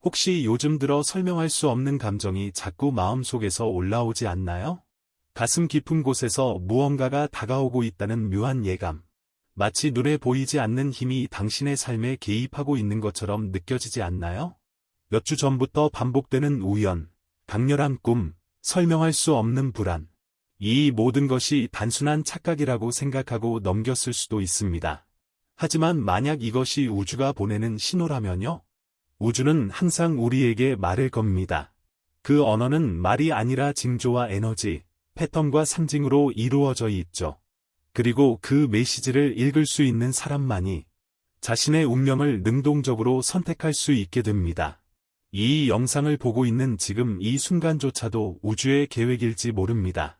혹시 요즘 들어 설명할 수 없는 감정이 자꾸 마음속에서 올라오지 않나요? 가슴 깊은 곳에서 무언가가 다가오고 있다는 묘한 예감. 마치 눈에 보이지 않는 힘이 당신의 삶에 개입하고 있는 것처럼 느껴지지 않나요? 몇 주 전부터 반복되는 우연, 강렬한 꿈, 설명할 수 없는 불안. 이 모든 것이 단순한 착각이라고 생각하고 넘겼을 수도 있습니다. 하지만 만약 이것이 우주가 보내는 신호라면요? 우주는 항상 우리에게 말을 겁니다. 그 언어는 말이 아니라 징조와 에너지, 패턴과 상징으로 이루어져 있죠. 그리고 그 메시지를 읽을 수 있는 사람만이 자신의 운명을 능동적으로 선택할 수 있게 됩니다. 이 영상을 보고 있는 지금 이 순간조차도 우주의 계획일지 모릅니다.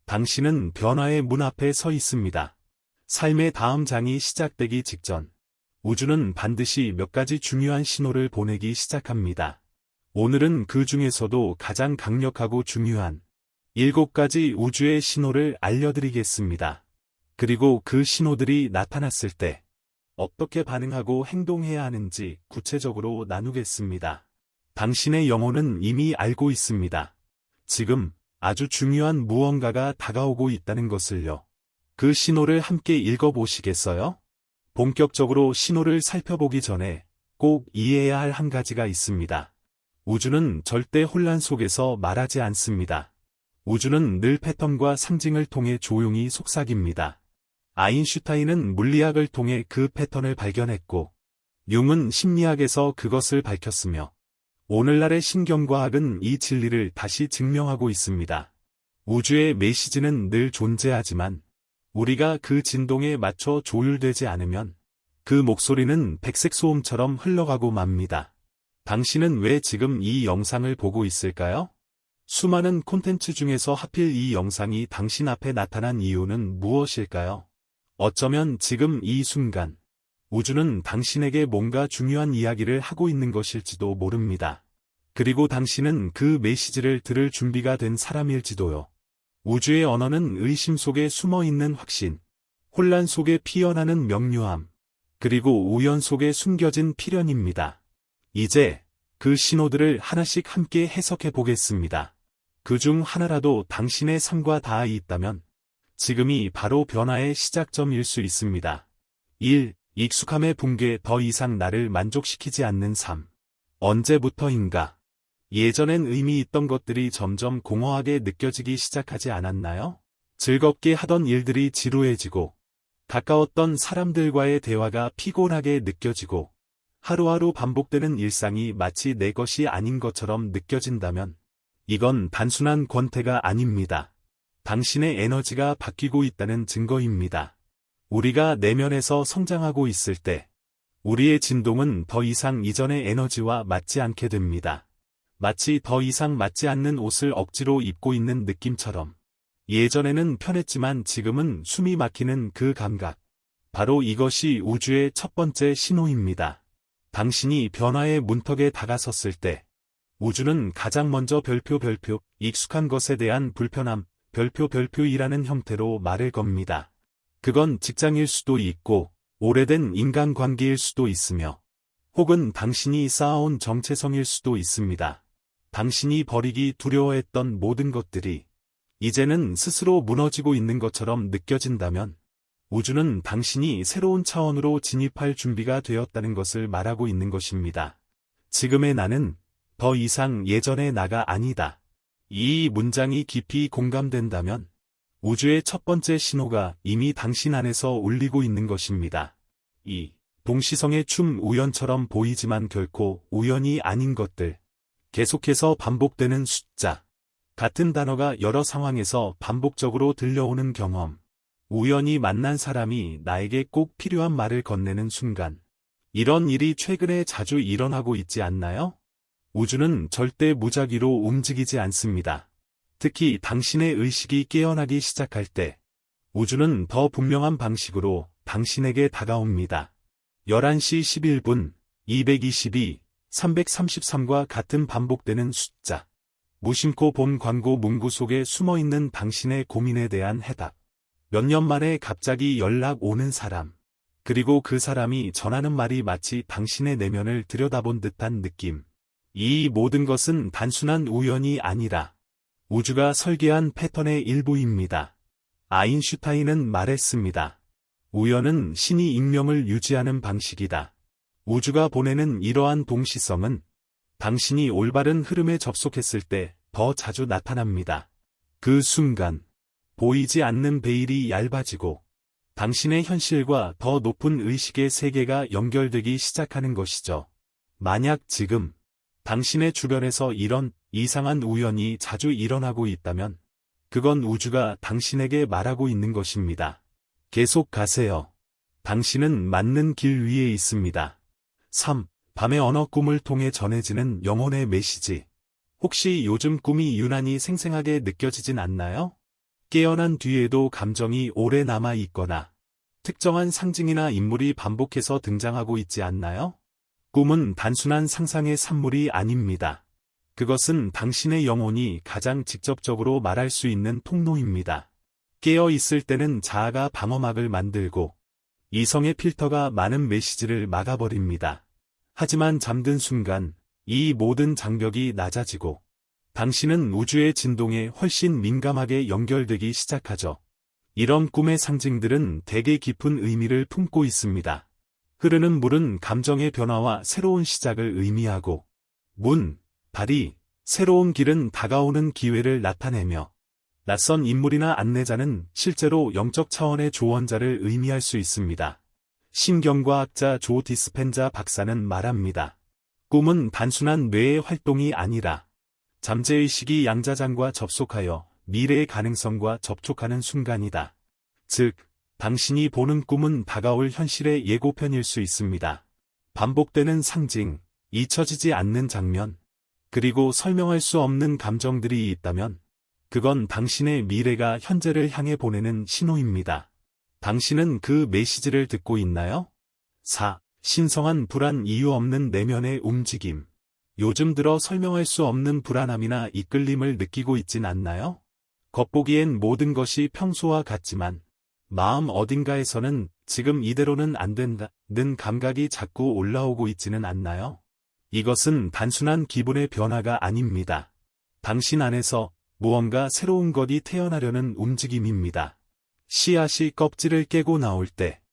당신은 변화의 문 앞에 서 있습니다. 삶의 다음 장이 시작되기 직전, 우주는 반드시 몇 가지 중요한 신호를 보내기 시작합니다. 오늘은 그 중에서도 가장 강력하고 중요한 7가지 우주의 신호를 알려드리겠습니다. 그리고 그 신호들이 나타났을 때 어떻게 반응하고 행동해야 하는지 구체적으로 나누겠습니다. 당신의 영혼은 이미 알고 있습니다. 지금 아주 중요한 무언가가 다가오고 있다는 것을요. 그 신호를 함께 읽어보시겠어요? 본격적으로 신호를 살펴보기 전에 꼭 이해해야 할 한 가지가 있습니다. 우주는 절대 혼란 속에서 말하지 않습니다. 우주는 늘 패턴과 상징을 통해 조용히 속삭입니다. 아인슈타인은 물리학을 통해 그 패턴을 발견했고, 융은 심리학에서 그것을 밝혔으며, 오늘날의 신경과학은 이 진리를 다시 증명하고 있습니다. 우주의 메시지는 늘 존재하지만, 우리가 그 진동에 맞춰 조율되지 않으면 그 목소리는 백색 소음처럼 흘러가고 맙니다. 당신은 왜 지금 이 영상을 보고 있을까요? 수많은 콘텐츠 중에서 하필 이 영상이 당신 앞에 나타난 이유는 무엇일까요? 어쩌면 지금 이 순간, 우주는 당신에게 뭔가 중요한 이야기를 하고 있는 것일지도 모릅니다. 그리고 당신은 그 메시지를 들을 준비가 된 사람일지도요. 우주의 언어는 의심 속에 숨어있는 확신, 혼란 속에 피어나는 명료함, 그리고 우연 속에 숨겨진 필연입니다. 이제 그 신호들을 하나씩 함께 해석해 보겠습니다. 그중 하나라도 당신의 삶과 닿아 있다면 지금이 바로 변화의 시작점일 수 있습니다. 1. 익숙함의 붕괴. 더 이상 나를 만족시키지 않는 삶. 언제부터인가? 예전엔 의미 있던 것들이 점점 공허하게 느껴지기 시작하지 않았나요? 즐겁게 하던 일들이 지루해지고, 가까웠던 사람들과의 대화가 피곤하게 느껴지고, 하루하루 반복되는 일상이 마치 내 것이 아닌 것처럼 느껴진다면, 이건 단순한 권태가 아닙니다. 당신의 에너지가 바뀌고 있다는 증거입니다. 우리가 내면에서 성장하고 있을 때, 우리의 진동은 더 이상 이전의 에너지와 맞지 않게 됩니다. 마치 더 이상 맞지 않는 옷을 억지로 입고 있는 느낌처럼. 예전에는 편했지만 지금은 숨이 막히는 그 감각. 바로 이것이 우주의 첫 번째 신호입니다. 당신이 변화의 문턱에 다가섰을 때, 우주는 가장 먼저 별표, 익숙한 것에 대한 불편함, 별표이라는 형태로 말을 겁니다. 그건 직장일 수도 있고, 오래된 인간관계일 수도 있으며, 혹은 당신이 쌓아온 정체성일 수도 있습니다. 당신이 버리기 두려워했던 모든 것들이 이제는 스스로 무너지고 있는 것처럼 느껴진다면 우주는 당신이 새로운 차원으로 진입할 준비가 되었다는 것을 말하고 있는 것입니다. 지금의 나는 더 이상 예전의 나가 아니다. 이 문장이 깊이 공감된다면 우주의 첫 번째 신호가 이미 당신 안에서 울리고 있는 것입니다. 2. 동시성의 춤. 우연처럼 보이지만 결코 우연이 아닌 것들. 계속해서 반복되는 숫자. 같은 단어가 여러 상황에서 반복적으로 들려오는 경험. 우연히 만난 사람이 나에게 꼭 필요한 말을 건네는 순간. 이런 일이 최근에 자주 일어나고 있지 않나요? 우주는 절대 무작위로 움직이지 않습니다. 특히 당신의 의식이 깨어나기 시작할 때, 우주는 더 분명한 방식으로 당신에게 다가옵니다. 11시 11분, 222, 333과 같은 반복되는 숫자. 무심코 본 광고 문구 속에 숨어있는 당신의 고민에 대한 해답. 몇 년 만에 갑자기 연락 오는 사람. 그리고 그 사람이 전하는 말이 마치 당신의 내면을 들여다본 듯한 느낌. 이 모든 것은 단순한 우연이 아니라 우주가 설계한 패턴의 일부입니다. 아인슈타인은 말했습니다. 우연은 신이 익명을 유지하는 방식이다. 우주가 보내는 이러한 동시성은 당신이 올바른 흐름에 접속했을 때 더 자주 나타납니다. 그 순간, 보이지 않는 베일이 얇아지고 당신의 현실과 더 높은 의식의 세계가 연결되기 시작하는 것이죠. 만약 지금 당신의 주변에서 이런 이상한 우연이 자주 일어나고 있다면 그건 우주가 당신에게 말하고 있는 것입니다. 계속 가세요. 당신은 맞는 길 위에 있습니다. 3. 밤의 언어 꿈을 통해 전해지는 영혼의 메시지. 혹시 요즘 꿈이 유난히 생생하게 느껴지진 않나요? 깨어난 뒤에도 감정이 오래 남아 있거나 특정한 상징이나 인물이 반복해서 등장하고 있지 않나요? 꿈은 단순한 상상의 산물이 아닙니다. 그것은 당신의 영혼이 가장 직접적으로 말할 수 있는 통로입니다. 깨어 있을 때는 자아가 방어막을 만들고 이성의 필터가 많은 메시지를 막아버립니다. 하지만 잠든 순간 이 모든 장벽이 낮아지고 당신은 우주의 진동에 훨씬 민감하게 연결되기 시작하죠. 이런 꿈의 상징들은 되게 깊은 의미를 품고 있습니다. 흐르는 물은 감정의 변화와 새로운 시작을 의미하고 발이 새로운 길은 다가오는 기회를 나타내며 낯선 인물이나 안내자는 실제로 영적 차원의 조언자를 의미할 수 있습니다. 신경과학자 조 디스펜자 박사는 말합니다. 꿈은 단순한 뇌의 활동이 아니라 잠재의식이 양자장과 접속하여 미래의 가능성과 접촉하는 순간이다. 즉, 당신이 보는 꿈은 다가올 현실의 예고편일 수 있습니다. 반복되는 상징, 잊혀지지 않는 장면, 그리고 설명할 수 없는 감정들이 있다면 그건 당신의 미래가 현재를 향해 보내는 신호입니다. 당신은 그 메시지를 듣고 있나요? 4. 신성한 불안 이유 없는 내면의 움직임. 요즘 들어 설명할 수 없는 불안함이나 이끌림을 느끼고 있진 않나요? 겉보기엔 모든 것이 평소와 같지만 마음 어딘가에서는 지금 이대로는 안 된다는 감각이 자꾸 올라오고 있지는 않나요? 이것은 단순한 기분의 변화가 아닙니다. 당신 안에서 무언가 새로운 것이 태어나려는 움직임입니다. 씨앗이 껍질을 깨고 나올 때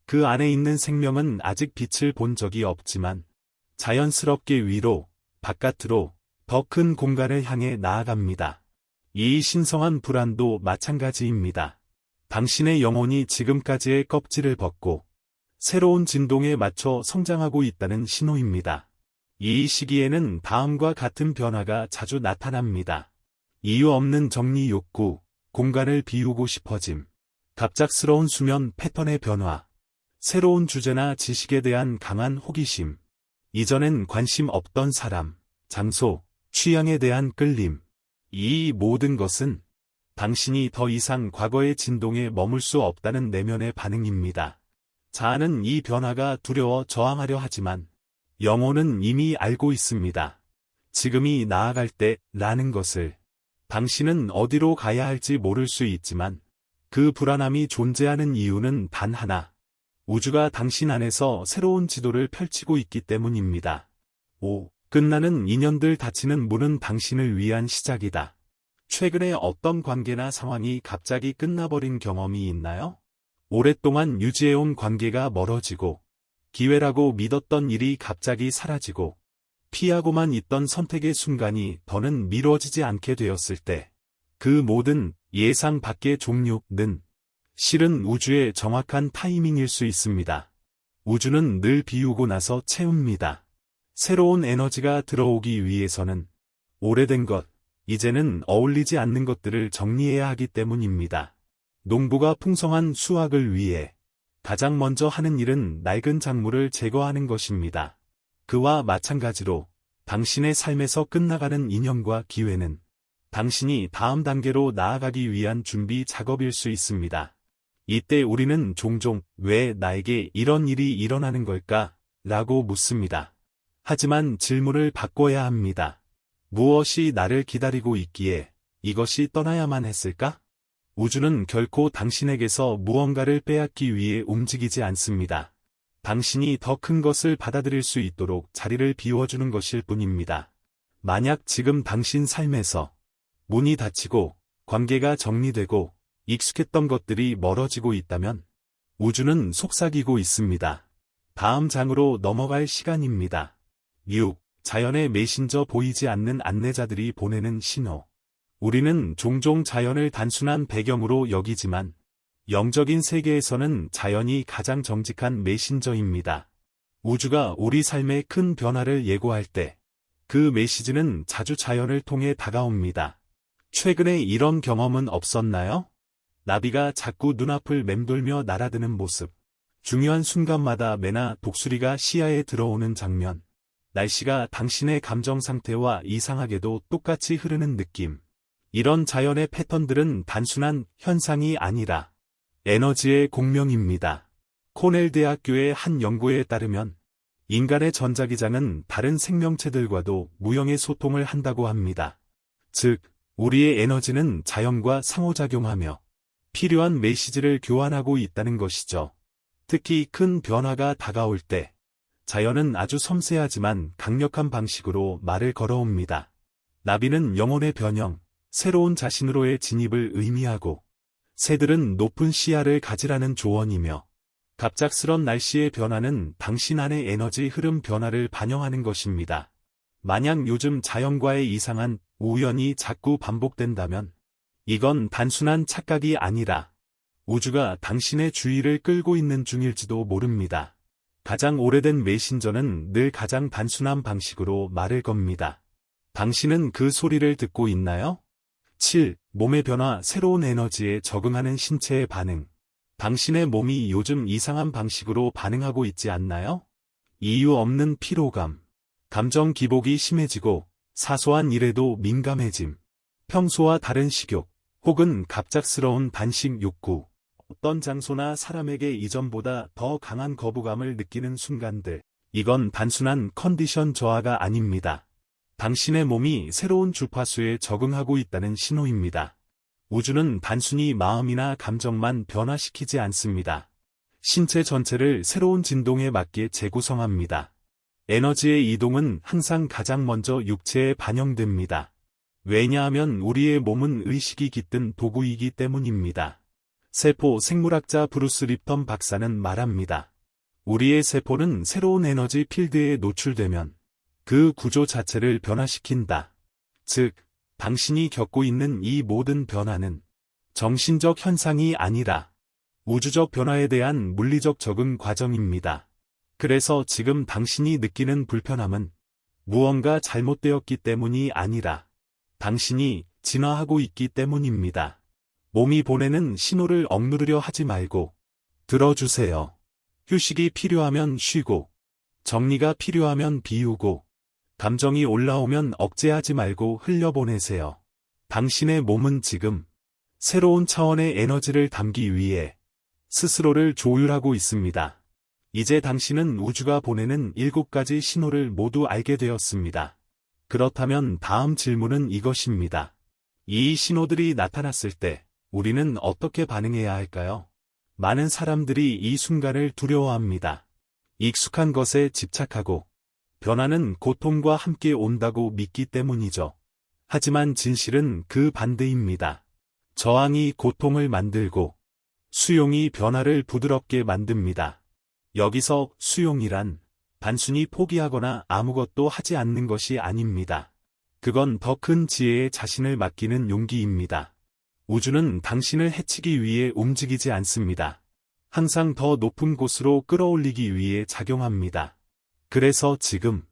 그 안에 있는 생명은 아직 빛을 본 적이 없지만 자연스럽게 위로, 바깥으로 더 큰 공간을 향해 나아갑니다. 이 신성한 불안도 마찬가지입니다. 당신의 영혼이 지금까지의 껍질을 벗고 새로운 진동에 맞춰 성장하고 있다는 신호입니다. 이 시기에는 다음과 같은 변화가 자주 나타납니다. 이유 없는 정리 욕구, 공간을 비우고 싶어짐, 갑작스러운 수면 패턴의 변화, 새로운 주제나 지식에 대한 강한 호기심, 이전엔 관심 없던 사람, 장소, 취향에 대한 끌림. 이 모든 것은 당신이 더 이상 과거의 진동에 머물 수 없다는 내면의 반응입니다. 자아는 이 변화가 두려워 저항하려 하지만 영혼은 이미 알고 있습니다. 지금이 나아갈 때라는 것을. 당신은 어디로 가야 할지 모를 수 있지만 그 불안함이 존재하는 이유는 단 하나. 우주가 당신 안에서 새로운 지도를 펼치고 있기 때문입니다. 5. 끝나는 인연들 닫히는 문은 당신을 위한 시작이다. 최근에 어떤 관계나 상황이 갑자기 끝나버린 경험이 있나요? 오랫동안 유지해온 관계가 멀어지고 기회라고 믿었던 일이 갑자기 사라지고 피하고만 있던 선택의 순간이 더는 미뤄지지 않게 되었을 때 그 모든 예상 밖의 종류는 실은 우주의 정확한 타이밍일 수 있습니다. 우주는 늘 비우고 나서 채웁니다. 새로운 에너지가 들어오기 위해서는 오래된 것, 이제는 어울리지 않는 것들을 정리해야 하기 때문입니다. 농부가 풍성한 수확을 위해 가장 먼저 하는 일은 낡은 작물을 제거하는 것입니다. 그와 마찬가지로 당신의 삶에서 끝나가는 인연과 기회는 당신이 다음 단계로 나아가기 위한 준비 작업일 수 있습니다. 이때 우리는 종종 왜 나에게 이런 일이 일어나는 걸까? 라고 묻습니다. 하지만 질문을 바꿔야 합니다. 무엇이 나를 기다리고 있기에 이것이 떠나야만 했을까? 우주는 결코 당신에게서 무언가를 빼앗기 위해 움직이지 않습니다. 당신이 더 큰 것을 받아들일 수 있도록 자리를 비워주는 것일 뿐입니다. 만약 지금 당신 삶에서 문이 닫히고 관계가 정리되고 익숙했던 것들이 멀어지고 있다면 우주는 속삭이고 있습니다. 다음 장으로 넘어갈 시간입니다. 6. 자연의 메신저 보이지 않는 안내자들이 보내는 신호. 우리는 종종 자연을 단순한 배경으로 여기지만 영적인 세계에서는 자연이 가장 정직한 메신저입니다. 우주가 우리 삶에 큰 변화를 예고할 때 그 메시지는 자주 자연을 통해 다가옵니다. 최근에 이런 경험은 없었나요? 나비가 자꾸 눈앞을 맴돌며 날아드는 모습. 중요한 순간마다 매나 독수리가 시야에 들어오는 장면. 날씨가 당신의 감정 상태와 이상하게도 똑같이 흐르는 느낌. 이런 자연의 패턴들은 단순한 현상이 아니라 에너지의 공명입니다. 코넬 대학교의 한 연구에 따르면 인간의 전자기장은 다른 생명체들과도 무형의 소통을 한다고 합니다. 즉, 우리의 에너지는 자연과 상호작용하며 필요한 메시지를 교환하고 있다는 것이죠. 특히 큰 변화가 다가올 때 자연은 아주 섬세하지만 강력한 방식으로 말을 걸어옵니다. 나비는 영혼의 변형, 새로운 자신으로의 진입을 의미하고 새들은 높은 시야를 가지라는 조언이며 갑작스런 날씨의 변화는 당신 안의 에너지 흐름 변화를 반영하는 것입니다. 만약 요즘 자연과의 이상한 우연이 자꾸 반복된다면 이건 단순한 착각이 아니라 우주가 당신의 주의를 끌고 있는 중일지도 모릅니다. 가장 오래된 메신저는 늘 가장 단순한 방식으로 말을 겁니다. 당신은 그 소리를 듣고 있나요? 7. 몸의 변화, 새로운 에너지에 적응하는 신체의 반응. 당신의 몸이 요즘 이상한 방식으로 반응하고 있지 않나요? 이유 없는 피로감, 감정 기복이 심해지고 사소한 일에도 민감해짐, 평소와 다른 식욕, 혹은 갑작스러운 단식 욕구, 어떤 장소나 사람에게 이전보다 더 강한 거부감을 느끼는 순간들. 이건 단순한 컨디션 저하가 아닙니다. 당신의 몸이 새로운 주파수에 적응하고 있다는 신호입니다. 우주는 단순히 마음이나 감정만 변화시키지 않습니다. 신체 전체를 새로운 진동에 맞게 재구성합니다. 에너지의 이동은 항상 가장 먼저 육체에 반영됩니다. 왜냐하면 우리의 몸은 의식이 깃든 도구이기 때문입니다. 세포 생물학자 브루스 립턴 박사는 말합니다. 우리의 세포는 새로운 에너지 필드에 노출되면 그 구조 자체를 변화시킨다. 즉, 당신이 겪고 있는 이 모든 변화는 정신적 현상이 아니라 우주적 변화에 대한 물리적 적응 과정입니다. 그래서 지금 당신이 느끼는 불편함은 무언가 잘못되었기 때문이 아니라 당신이 진화하고 있기 때문입니다. 몸이 보내는 신호를 억누르려 하지 말고 들어주세요. 휴식이 필요하면 쉬고, 정리가 필요하면 비우고, 감정이 올라오면 억제하지 말고 흘려보내세요. 당신의 몸은 지금 새로운 차원의 에너지를 담기 위해 스스로를 조율하고 있습니다. 이제 당신은 우주가 보내는 7가지 신호를 모두 알게 되었습니다. 그렇다면 다음 질문은 이것입니다. 이 신호들이 나타났을 때 우리는 어떻게 반응해야 할까요? 많은 사람들이 이 순간을 두려워합니다. 익숙한 것에 집착하고 변화는 고통과 함께 온다고 믿기 때문이죠. 하지만 진실은 그 반대입니다. 저항이 고통을 만들고 수용이 변화를 부드럽게 만듭니다. 여기서 수용이란 단순히 포기하거나 아무것도 하지 않는 것이 아닙니다. 그건 더 큰 지혜에 자신을 맡기는 용기입니다. 우주는 당신을 해치기 위해 움직이지 않습니다. 항상 더 높은 곳으로 끌어올리기 위해 작용합니다. 그래서 지금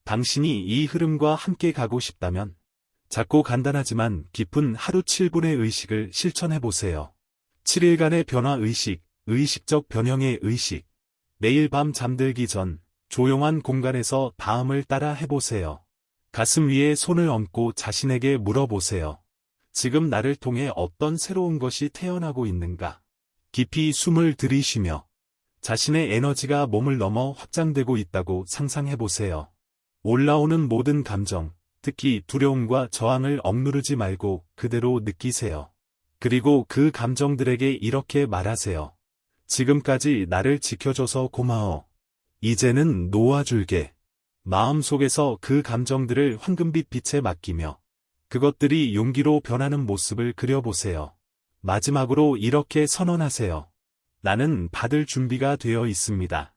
당신이 이 흐름과 함께 가고 싶다면 작고 간단하지만 깊은 하루 7분의 의식을 실천해보세요. 7일간의 변화의식, 의식적 변형의 의식. 매일 밤 잠들기 전 조용한 공간에서 다음을 따라 해보세요. 가슴 위에 손을 얹고 자신에게 물어보세요. 지금 나를 통해 어떤 새로운 것이 태어나고 있는가? 깊이 숨을 들이쉬며 자신의 에너지가 몸을 넘어 확장되고 있다고 상상해보세요. 올라오는 모든 감정, 특히 두려움과 저항을 억누르지 말고 그대로 느끼세요. 그리고 그 감정들에게 이렇게 말하세요. 지금까지 나를 지켜줘서 고마워. 이제는 놓아줄게. 마음속에서 그 감정들을 황금빛 빛에 맡기며 그것들이 용기로 변하는 모습을 그려보세요. 마지막으로 이렇게 선언하세요. 나는 받을 준비가 되어 있습니다.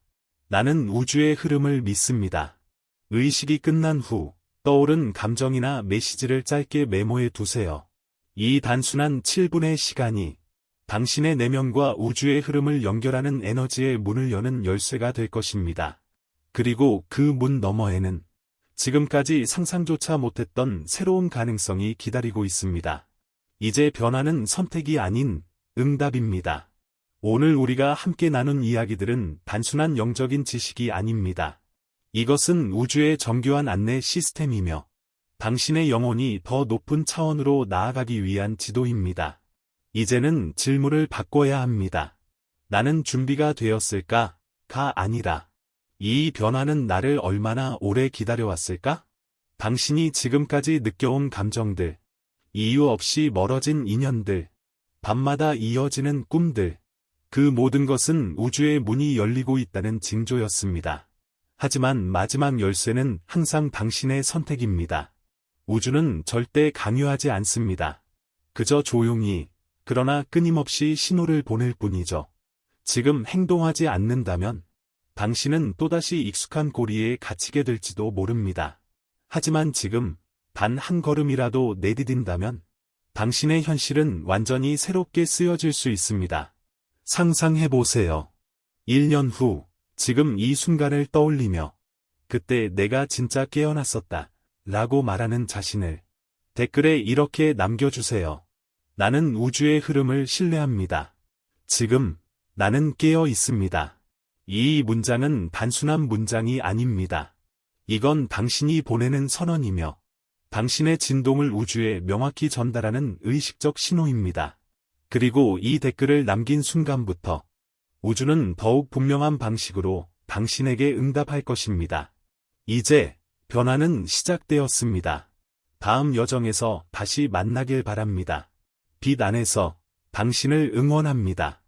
나는 우주의 흐름을 믿습니다. 의식이 끝난 후 떠오른 감정이나 메시지를 짧게 메모해 두세요. 이 단순한 7분의 시간이 당신의 내면과 우주의 흐름을 연결하는 에너지의 문을 여는 열쇠가 될 것입니다. 그리고 그 문 너머에는 지금까지 상상조차 못했던 새로운 가능성이 기다리고 있습니다. 이제 변화는 선택이 아닌 응답입니다. 오늘 우리가 함께 나눈 이야기들은 단순한 영적인 지식이 아닙니다. 이것은 우주의 정교한 안내 시스템이며 당신의 영혼이 더 높은 차원으로 나아가기 위한 지도입니다. 이제는 질문을 바꿔야 합니다. 나는 준비가 되었을까?가 아니라 이 변화는 나를 얼마나 오래 기다려왔을까? 당신이 지금까지 느껴온 감정들, 이유 없이 멀어진 인연들, 밤마다 이어지는 꿈들, 그 모든 것은 우주의 문이 열리고 있다는 징조였습니다. 하지만 마지막 열쇠는 항상 당신의 선택입니다. 우주는 절대 강요하지 않습니다. 그저 조용히, 그러나 끊임없이 신호를 보낼 뿐이죠. 지금 행동하지 않는다면 당신은 또다시 익숙한 고리에 갇히게 될지도 모릅니다. 하지만 지금 단 한 걸음이라도 내디딘다면 당신의 현실은 완전히 새롭게 쓰여질 수 있습니다. 상상해보세요. 1년 후, 지금 이 순간을 떠올리며 그때 내가 진짜 깨어났었다 라고 말하는 자신을 댓글에 이렇게 남겨주세요. 나는 우주의 흐름을 신뢰합니다. 지금 나는 깨어 있습니다. 이 문장은 단순한 문장이 아닙니다. 이건 당신이 보내는 선언이며 당신의 진동을 우주에 명확히 전달하는 의식적 신호입니다. 그리고 이 댓글을 남긴 순간부터 우주는 더욱 분명한 방식으로 당신에게 응답할 것입니다. 이제 변화는 시작되었습니다. 다음 여정에서 다시 만나길 바랍니다. 빛 안에서 당신을 응원합니다.